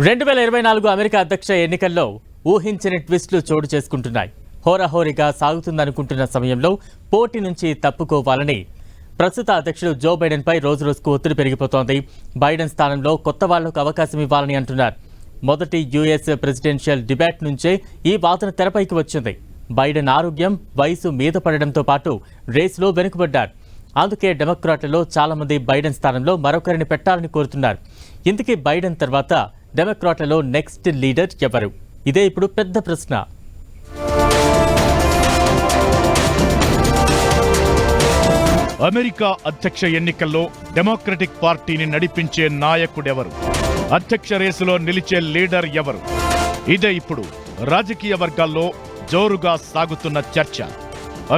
2024 America అధ్యక్ష ఎన్నికల్లో ఊహించని ట్విస్టులు చోటు చేసుకుంటున్నాయి. హోరాహోరీగా సాగుతుందనుకుంటున్న సమయంలో పోటీ నుంచి తప్పుకోవాలని ప్రస్తుత అధ్యక్షుడు జో బైడెన్ పై రోజురోజుకు ఒత్తిడి పెరిగిపోతోంది. బైడెన్ స్థానంలో కొత్త వాళ్లకు అవకాశం ఇవ్వాలని అంటున్నారు. మొదటి యుఎస్ ప్రెసిడెన్షియల్ డిబేట్ నుంచే ఈ వాదన తెరపైకి వచ్చింది. బైడెన్ ఆరోగ్యం, వయసు మీద పడడంతో పాటు రేసులో వెనుకబడ్డారు. అందుకే డెమోక్రాట్లలో చాలా మంది బైడెన్ స్థానంలో మరొకరిని పెట్టాలని కోరుతున్నారు. ఇంతకీ బైడెన్ తర్వాత డెమోక్రాట్లలో నెక్స్ట్ లీడర్ ఎవరు? ఇదే ఇప్పుడు పెద్ద ప్రశ్న. అమెరికా అధ్యక్ష ఎన్నికల్లో డెమోక్రటిక్ పార్టీని నడిపించే నాయకుడెవరు? అధ్యక్ష రేసులో నిలిచే లీడర్ ఎవరు? ఇదే ఇప్పుడు రాజకీయ వర్గాల్లో జోరుగా సాగుతున్న చర్చ.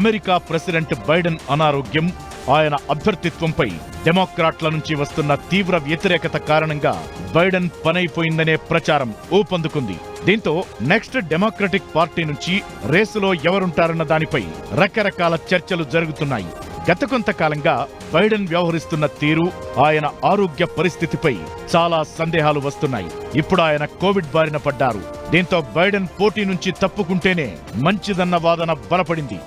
అమెరికా ప్రెసిడెంట్ బైడెన్ అనారోగ్యం, ఆయన అభ్యర్థిత్వంపై డెమోక్రాట్ల నుంచి వస్తున్న తీవ్ర వ్యతిరేకత కారణంగా బైడెన్ పనైపోయిందనే ప్రచారం ఊపందుకుంది. దీంతో నెక్స్ట్ డెమోక్రటిక్ పార్టీ నుంచి రేసులో ఎవరుంటారన్న దానిపై రకరకాల చర్చలు జరుగుతున్నాయి. గత కొంతకాలంగా బైడెన్ వ్యవహరిస్తున్న తీరు, ఆయన ఆరోగ్య పరిస్థితిపై చాలా సందేహాలు వస్తున్నాయి. ఇప్పుడు ఆయన కోవిడ్ బారిన పడ్డారు. దీంతో బైడెన్ పోటీ నుంచి తప్పుకుంటేనే మంచిదన్న వాదన బలపడింది.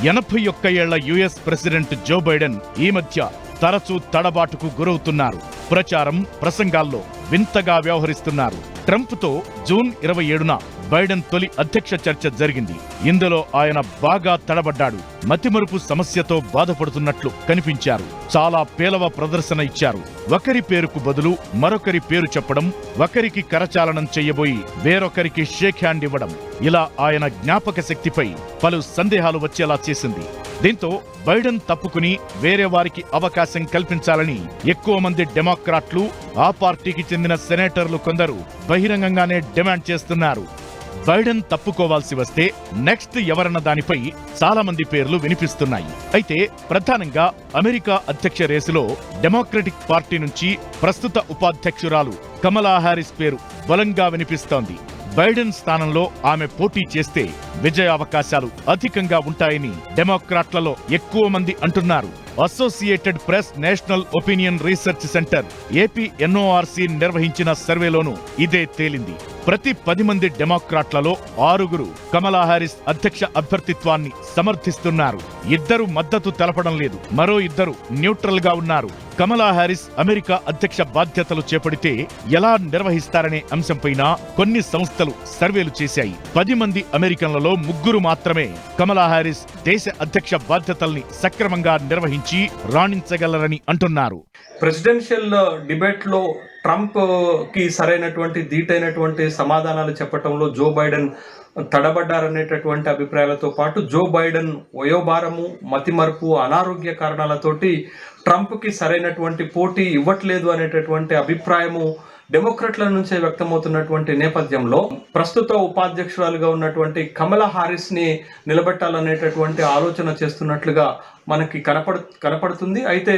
81 ఏళ్ల యుఎస్ ప్రెసిడెంట్ జో బైడెన్ ఈ మధ్య తరచూ తడబాటుకు గురవుతున్నారు. ప్రచారం, ప్రసంగాల్లో వింతగా వ్యవహరిస్తున్నారు. ట్రంప్తో జూన్ 27న బైడెన్ తొలి అధ్యక్ష చర్చ జరిగింది. ఇందులో ఆయన బాగా తడబడ్డాడు. మతిమరుపు సమస్యతో బాధపడుతున్నట్లు కనిపించారు. చాలా పేలవ ప్రదర్శన ఇచ్చారు. ఒకరి పేరుకు బదులు మరొకరి పేరు చెప్పడం, ఒకరికి కరచాలనం చెయ్యబోయి వేరొకరికి షేక్ హ్యాండ్ ఇవ్వడం, ఇలా ఆయన జ్ఞాపక శక్తిపై పలు సందేహాలు వచ్చేలా చేసింది. దీంతో బైడెన్ తప్పుకుని వేరే వారికి అవకాశం కల్పించాలని ఎక్కువ మంది డెమోక్రాట్లు, ఆ పార్టీకి చెందిన సెనేటర్లు కొందరు బహిరంగంగానే డిమాండ్ చేస్తున్నారు. బైడెన్ తప్పుకోవాల్సి వస్తే నెక్స్ట్ ఎవరన్న దానిపై చాలా మంది పేర్లు వినిపిస్తున్నాయి. అయితే ప్రధానంగా అమెరికా అధ్యక్ష రేసులో డెమోక్రటిక్ పార్టీ నుంచి ప్రస్తుత ఉపాధ్యక్షురాలు కమలా హారిస్ పేరు బలంగా వినిపిస్తోంది. బైడెన్ స్థానంలో ఆమె పోటీ చేస్తే విజయావకాశాలు అధికంగా ఉంటాయని డెమోక్రాట్లలో ఎక్కువ మంది అంటున్నారు. Associated press national opinion research centre APNORC నిర్వహించిన సర్వేలోనూ ఇదే తేలింది. ప్రతి 10 మంది డెమోక్రాట్లలో 6 కమలా హారిస్ అధ్యక్ష అభ్యర్థిత్వాన్ని సమర్థిస్తున్నారు. 2 మద్దతు తెలపడం లేదు, మరో 2 న్యూట్రల్ గా ఉన్నారు. కమలా హారిస్ అమెరికా అధ్యక్ష బాధ్యతలు చేపడితే ఎలా నిర్వహిస్తారనే అంశంపైన కొన్ని సంస్థలు సర్వేలు చేశాయి. 10 మంది అమెరికన్లలో 3 మాత్రమే కమలా హారిస్ దేశ అధ్యక్ష బాధ్యతల్ని సక్రమంగా నిర్వహించి రాణించగలరని అంటున్నారు. ప్రెసిడెన్షియల్ డిబేట్ లో ట్రంప్ కి సరైనటువంటి ధీటైనటువంటి సమాధానాలు చెప్పటంలో జో బైడెన్ తడబడ్డారనేటటువంటి అభిప్రాయాలతో పాటు జో బైడెన్ వయోభారము, మతిమరుపు, అనారోగ్య కారణాలతోటి ట్రంప్ కి సరైనటువంటి పోటీ ఇవ్వట్లేదు అనేటటువంటి అభిప్రాయము డెమోక్రాట్ల నుంచే వ్యక్తమవుతున్నటువంటి నేపథ్యంలో ప్రస్తుత ఉపాధ్యక్షురాలుగా ఉన్నటువంటి కమలా హారిస్ ని నిలబెట్టాలనేటటువంటి ఆలోచన చేస్తున్నట్లుగా మనకి కనపడుతుంది. అయితే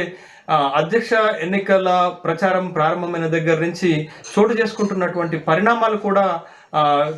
అధ్యక్ష ఎన్నికల ప్రచారం ప్రారంభమైన దగ్గర నుంచి చోటు చేసుకుంటున్నటువంటి పరిణామాలు కూడా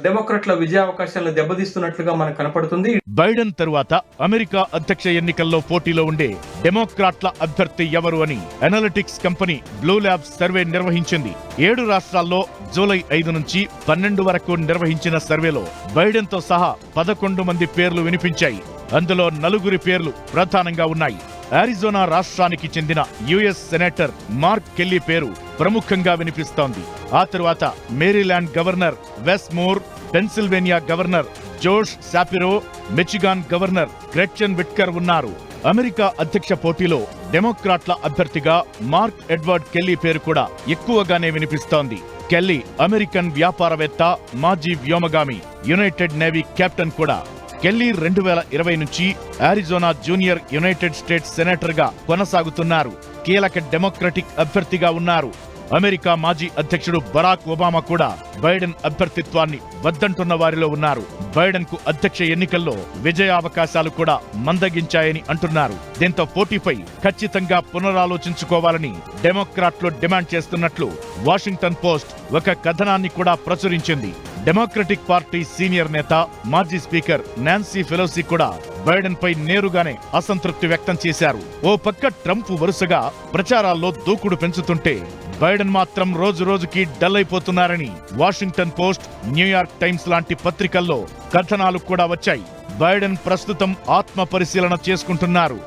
డెమోక్రాట్ల విజయావకాశాలను దెబ్బతీస్తున్నట్లుగా మనకు కనపడుతుంది. బైడెన్ తరువాత అమెరికా అధ్యక్ష ఎన్నికల్లో పోటీలో ఉండే డెమోక్రాట్ల అభ్యర్థి ఎవరు అని analytics company blue labs survey నిర్వహించింది. 7 రాష్ట్రాల్లో జూలై 5 నుంచి 12 వరకు నిర్వహించిన సర్వేలో బైడెన్ తో సహా 11 మంది పేర్లు వినిపించాయి. అందులో 4 పేర్లు ప్రధానంగా ఉన్నాయి. అరిజోనా రాష్ట్రానికి చెందిన యుఎస్ సెనేటర్ మార్క్ కెల్లీ పేరు ప్రముఖంగా వినిపిస్తోంది. ఆ తరువాత Maryland governor Wes Moore, Pennsylvania governor Josh Shapiro, Michigan governor Gretchen Whitmer ఉన్నారు. అమెరికా అధ్యక్ష పోటీలో డెమోక్రాట్ల అభ్యర్థిగా మార్క్ ఎడ్వర్డ్ కెల్లీ పేరు కూడా ఎక్కువగానే వినిపిస్తోంది. కెల్లీ అమెరికన్ వ్యాపారవేత్త, మాజీ వ్యోమగామి, యునైటెడ్ నేవీ కెప్టెన్ కూడా. కెల్లీ 2020 నుంచి Arizona junior United states senator గా కొనసాగుతున్నారు. కీలక డెమోక్రటిక్ అభ్యర్థిగా ఉన్నారు. అమెరికా మాజీ అధ్యక్షుడు బరాక్ ఒబామా కూడా బైడెన్ అభ్యర్థిత్వాన్ని వద్దంటున్న వారిలో ఉన్నారు. బైడెన్ కు అధ్యక్ష ఎన్నికల్లో విజయావకాశాలు కూడా మందగించాయని అంటున్నారు. దీంతో పోటీపై ఖచ్చితంగా పునరాలోచించుకోవాలని డెమోక్రాట్లు డిమాండ్ చేస్తున్నట్లు వాషింగ్టన్ పోస్ట్ ఒక కథనాన్ని కూడా ప్రచురించింది. డెమోక్రటిక్ పార్టీ సీనియర్ నేత, మాజీ స్పీకర్ నాన్సీ పెలోసి కూడా బైడెన్ పై నేరుగానే అసంతృప్తి వ్యక్తం చేశారు. ఓ పక్క ట్రంప్ వరుసగా ప్రచారాల్లో దూకుడు పెంచుతుంటే బైడెన్ మాత్రం రోజు రోజుకి డల్ అయిపోతున్నారని వాషింగ్టన్ పోస్ట్, న్యూయార్క్ టైమ్స్ లాంటి పత్రికల్లో కథనాలు కూడా వచ్చాయి. బైడెన్ ప్రస్తుతం ఆత్మ పరిశీలన చేసుకుంటున్నారు.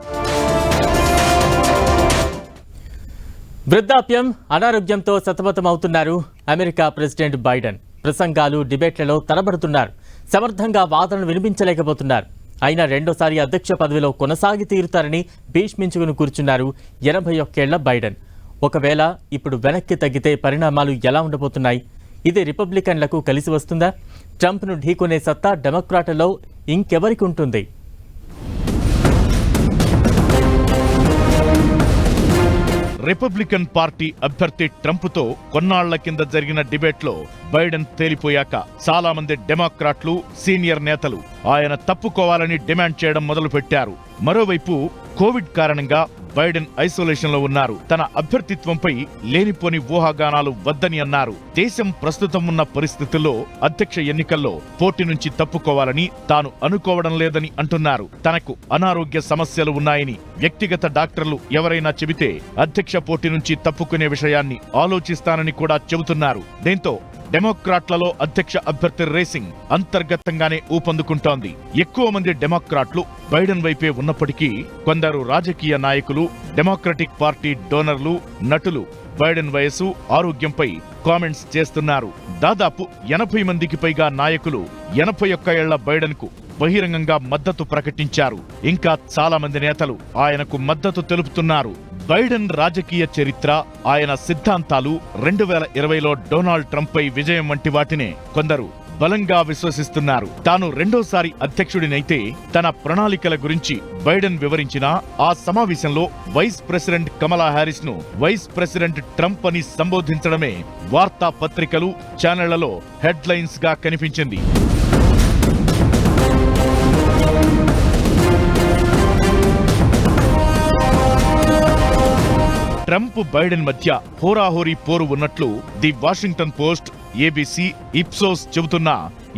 వృద్ధాప్యం, అనారోగ్యంతో సతమతమవుతున్నారు అమెరికా ప్రెసిడెంట్ బైడెన్. ప్రసంగాలు, డిబేట్లలో తడబడుతున్నారు. సమర్థంగా వాదనలు వినిపించలేకపోతున్నారు. అయినా రెండోసారి అధ్యక్ష పదవిలో కొనసాగి తీరుతారని భీష్మించుకుని కూర్చున్నారు 81 ఏళ్ల బైడెన్. ఒకవేళ ఇప్పుడు వెనక్కి తగ్గితే పరిణామాలు ఎలా ఉండబోతున్నాయి? ఇది రిపబ్లికన్లకు కలిసి వస్తుందా? ట్రంప్ను ఢీకొనే సత్తా డెమోక్రాట్లలో ఇంకెవరికి ఉంటుంది? రిపబ్లికన్ పార్టీ అభ్యర్థి ట్రంప్తో కొన్నాళ్ల కింద జరిగిన డిబేట్లో బైడెన్ తేలిపోయాక చాలా మంది డెమోక్రాట్లు, సీనియర్ నేతలు ఆయన తప్పుకోవాలని డిమాండ్ చేయడం మొదలుపెట్టారు. మరోవైపు కోవిడ్ కారణంగా బైడెన్ ఐసోలేషన్ లో ఉన్నారు. తన అభ్యర్థిత్వంపై లేనిపోని ఊహాగానాలు వద్దని అన్నారు. దేశం ప్రస్తుతం ఉన్న పరిస్థితుల్లో అధ్యక్ష ఎన్నికల్లో పోటీ నుంచి తప్పుకోవాలని తాను అనుకోవడం లేదని అంటున్నారు. తనకు అనారోగ్య సమస్యలు ఉన్నాయని వ్యక్తిగత డాక్టర్లు ఎవరైనా చెబితే అధ్యక్ష పోటీ నుంచి తప్పుకునే విషయాన్ని ఆలోచిస్తానని కూడా చెబుతున్నారు. దీంతో డెమోక్రాట్లలో అధ్యక్ష అభ్యర్థి రేసింగ్ అంతర్గతంగానే ఊపందుకుంటోంది. ఎక్కువ మంది డెమోక్రాట్లు బైడెన్ వైపే ఉన్నప్పటికీ కొందరు రాజకీయ నాయకులు, డెమోక్రటిక్ పార్టీ డోనర్లు, నటులు బైడెన్ వయసు, ఆరోగ్యంపై కామెంట్స్ చేస్తున్నారు. దాదాపు 80 మందికి పైగా నాయకులు 81 ఏళ్ల బైడెన్ కు బహిరంగంగా మద్దతు ప్రకటించారు. ఇంకా చాలా మంది నేతలు ఆయనకు మద్దతు తెలుపుతున్నారు. బైడెన్ రాజకీయ చరిత్ర, ఆయన సిద్ధాంతాలు, 2020లో డొనాల్డ్ ట్రంప్ పై విజయం వంటి వాటినే కొందరు బలంగా విశ్వసిస్తున్నారు. తాను రెండోసారి అధ్యక్షుడినైతే తన ప్రణాళికల గురించి బైడెన్ వివరించినా ఆ సమావేశంలో వైస్ ప్రెసిడెంట్ కమలా హ్యారిస్ ను వైస్ ప్రెసిడెంట్ ట్రంప్ అని సంబోధించడమే వార్తా పత్రికలు, ఛానళ్లలో హెడ్లైన్స్ గా కనిపించింది. ట్రంప్, బైడెన్ మధ్య హోరాహోరీ పోరు ఉన్నట్లు the Washington post, ABC, Ipsos చెబుతున్నా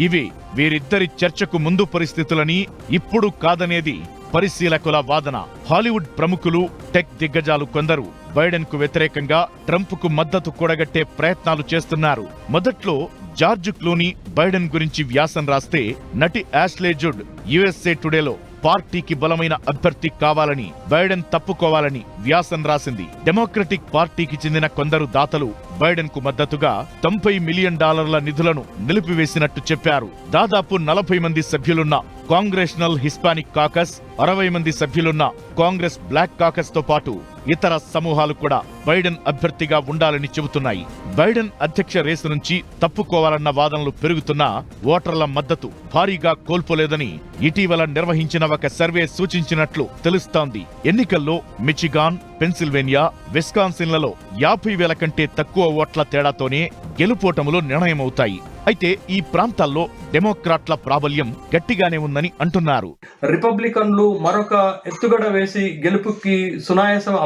ఇవి వీరిద్దరి చర్చకు ముందు పరిస్థితులని, ఇప్పుడు కాదనేది పరిశీలకుల వాదన. హాలీవుడ్ ప్రముఖులు, టెక్ దిగ్గజాలు కొందరు బైడెన్ కు వ్యతిరేకంగా ట్రంప్ కు మద్దతు కూడగట్టే ప్రయత్నాలు చేస్తున్నారు. మొదట్లో జార్జ్ క్లూనీ బైడెన్ గురించి వ్యాసం రాస్తే నటి యాష్లే జుడ్ యుఎస్ఏ టుడేలో పార్టీకి బలమైన అభ్యర్థి కావాలని, బైడెన్ తప్పుకోవాలని వ్యాసం రాసింది. డెమోక్రటిక్ పార్టీకి చెందిన కొందరు దాతలు బైడెన్ కు మద్దతుగా $90 మిలియన్ నిధులను నిలిపివేసినట్టు చెప్పారు. దాదాపు 40 మంది సభ్యులున్న కాంగ్రెషనల్ హిస్పానిక్ కాకస్, 60 మంది సభ్యులున్న కాంగ్రెస్ బ్లాక్ కాకస్ తో పాటు ఇతర సమూహాలు కూడా బైడెన్ అభ్యర్థిగా ఉండాలని చెబుతున్నాయి. బైడెన్ అధ్యక్ష రేసు నుంచి తప్పుకోవాలన్న వాదనలు పెరుగుతున్నా ఓటర్ల మద్దతు భారీగా కోల్పోలేదని ఇటీవల నిర్వహించిన ఒక సర్వే సూచించినట్లు తెలుస్తోంది. ఎన్నికల్లో మిచిగాన్, పెన్సిల్వేనియా, విస్కాన్సిన్లలో 50,000 కంటే తక్కువ ఓట్ల తేడాతోనే గెలుపోటములు నిర్ణయమవుతాయి. అయితే ఈ ప్రాంతాల్లో డెమోక్రాట్ల ప్రాబల్యం గట్టిగానే ఉందని అంటున్నారు. రిపబ్లికన్లు మరొక ఎత్తుగడ వేసి గెలుపుకి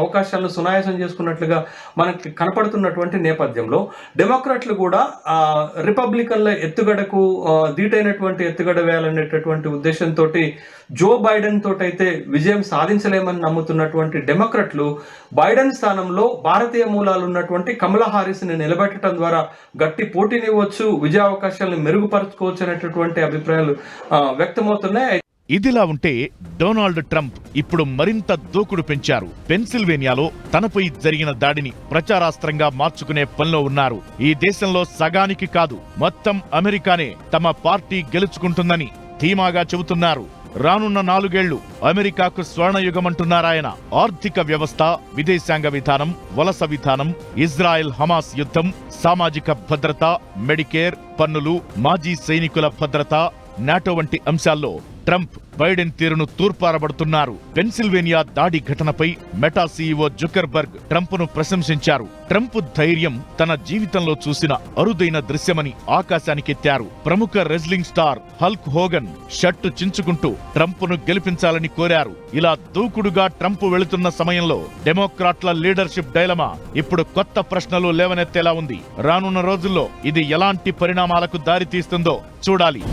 అవకాశాలను సునాయాసం చేసుకున్నట్లుగా మనకి కనపడుతున్నటువంటి నేపథ్యంలో డెమోక్రాట్లు కూడా రిపబ్లికన్ల ఎత్తుగడకు ధీటైనటువంటి ఎత్తుగడ వేయాలనేటటువంటి ఉద్దేశంతో జో బైడెన్ తోటైతే విజయం సాధించలేమని నమ్ముతున్నటువంటి డెమోక్రాట్లు బైడెన్ స్థానంలో భారతీయ మూలాలు ఉన్నటువంటి కమలా హారిస్ ని నిలబెట్టడం ద్వారా గట్టి పోటీనివ్వచ్చు, విజయ అవకాశాలను మెరుగుపరచుకోవచ్చు అనేటటువంటి అభిప్రాయాలు వ్యక్తమవుతున్నాయి. ఇదిలా ఉంటే డొనాల్డ్ ట్రంప్ ఇప్పుడు మరింత దూకుడు పెంచారు. పెన్సిల్వేనియాలో తనపై జరిగిన దాడిని ప్రచారాస్త్రంగా మార్చుకునే పనిలో ఉన్నారు. ఈ దేశంలో సగానికి కాదు, మొత్తం అమెరికానే తమ పార్టీ గెలుచుకుంటుందని ధీమాగా చెబుతున్నారు. రానున్న 4 ఏళ్లు అమెరికాకు స్వర్ణయుగమంటున్నారాయన. ఆర్థిక వ్యవస్థ, విదేశాంగ విధానం, వలస విధానం, ఇజ్రాయెల్ హమాస్ యుద్ధం, సామాజిక భద్రత, మెడికేర్, పన్నులు, మాజీ సైనికుల భద్రత, నాటో వంటి అంశాల్లో ట్రంప్ బైడెన్ తీరును తూర్పారబడుతున్నారు. పెన్సిల్వేనియా దాడి ఘటనపై మెటా సీఈఓ జుకర్బర్గ్ ట్రంప్ను ప్రశంసించారు. ట్రంప్ ధైర్యం తన జీవితంలో చూసిన అరుదైన దృశ్యమని ఆకాశానికెత్తారు. ప్రముఖ wrestling star Hulk Hogan shirt చించుకుంటూ ట్రంప్ను గెలిపించాలని కోరారు. ఇలా దూకుడుగా ట్రంప్ వెళుతున్న సమయంలో డెమోక్రాట్ల లీడర్షిప్ డైలమా ఇప్పుడు కొత్త ప్రశ్నలు లేవనెత్తేలా ఉంది. రానున్న రోజుల్లో ఇది ఎలాంటి పరిణామాలకు దారితీస్తుందో చూడాలి.